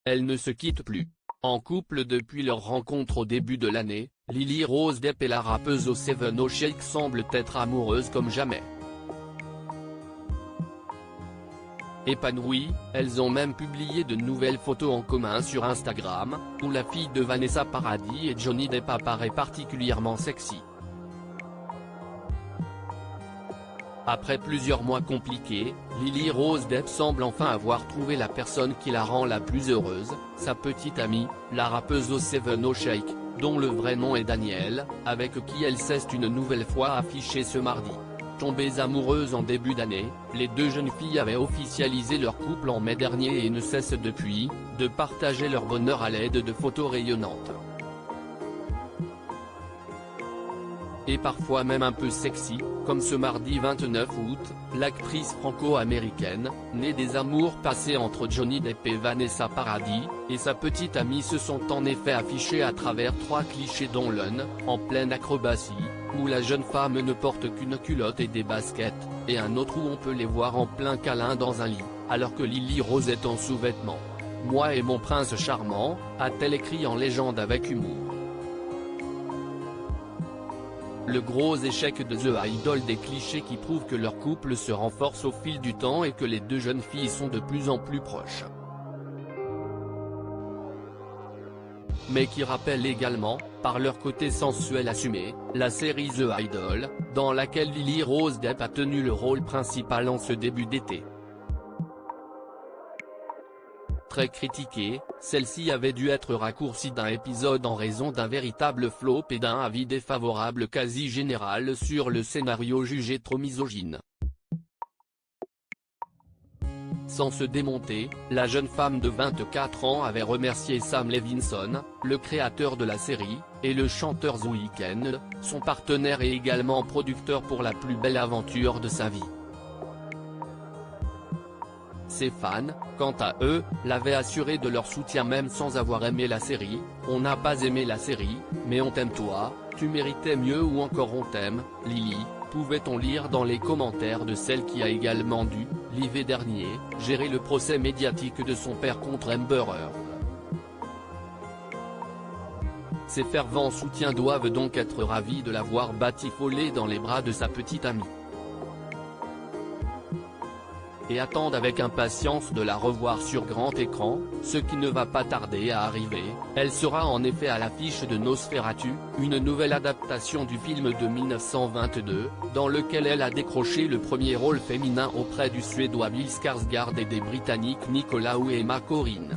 elles ne se quittent plus. En couple depuis leur rencontre au début de l'année, Lily Rose Depp et la rappeuse au Seven Oaks Shake semblent être amoureuses comme jamais. Épanouies, elles ont même publié de nouvelles photos en commun sur Instagram, où la fille de Vanessa Paradis et Johnny Depp apparaît particulièrement sexy. Après plusieurs mois compliqués, Lily Rose Depp semble enfin avoir trouvé la personne qui la rend la plus heureuse, sa petite amie, la rappeuse au Seven Oaks Shake, dont le vrai nom est Danielle, avec qui elle s'est une nouvelle fois affichée ce mardi. Tombées amoureuses en début d'année, les deux jeunes filles avaient officialisé leur couple en mai dernier et ne cessent depuis, de partager leur bonheur à l'aide de photos rayonnantes. Et parfois même un peu sexy, comme ce mardi 29 août, l'actrice franco-américaine, née des amours passés entre Johnny Depp et Vanessa Paradis, et sa petite amie se sont en effet affichés à travers 3 clichés dont l'un, en pleine acrobatie, où la jeune femme ne porte qu'une culotte et des baskets, et un autre où on peut les voir en plein câlin dans un lit, alors que Lily Rose est en sous-vêtements. « Moi et mon prince charmant », a-t-elle écrit en légende avec humour. Le gros échec de The Idol, des clichés qui prouvent que leur couple se renforce au fil du temps et que les deux jeunes filles sont de plus en plus proches. Mais qui rappellent également, par leur côté sensuel assumé, la série The Idol, dans laquelle Lily Rose Depp a tenu le rôle principal en ce début d'été. Très critiquée, celle-ci avait dû être raccourcie d'un épisode en raison d'un véritable flop et d'un avis défavorable quasi général sur le scénario jugé trop misogyne. Sans se démonter, la jeune femme de 24 ans avait remercié Sam Levinson, le créateur de la série, et le chanteur The Weeknd, son partenaire et également producteur, pour la plus belle aventure de sa vie. Ses fans, quant à eux, l'avaient assuré de leur soutien même sans avoir aimé la série. « On n'a pas aimé la série, mais on t'aime toi, tu méritais mieux » ou encore « On t'aime, Lily », pouvait-on lire dans les commentaires de celle qui a également dû, l'hiver dernier, gérer le procès médiatique de son père contre Amber Heard. Ses fervents soutiens doivent donc être ravis de la voir batifolée dans les bras de sa petite amie. Et attendent avec impatience de la revoir sur grand écran, ce qui ne va pas tarder à arriver. Elle sera en effet à l'affiche de Nosferatu, une nouvelle adaptation du film de 1922, dans lequel elle a décroché le premier rôle féminin auprès du Suédois Bill Skarsgård et des Britanniques Nicolas Hoult et Emma Corrin.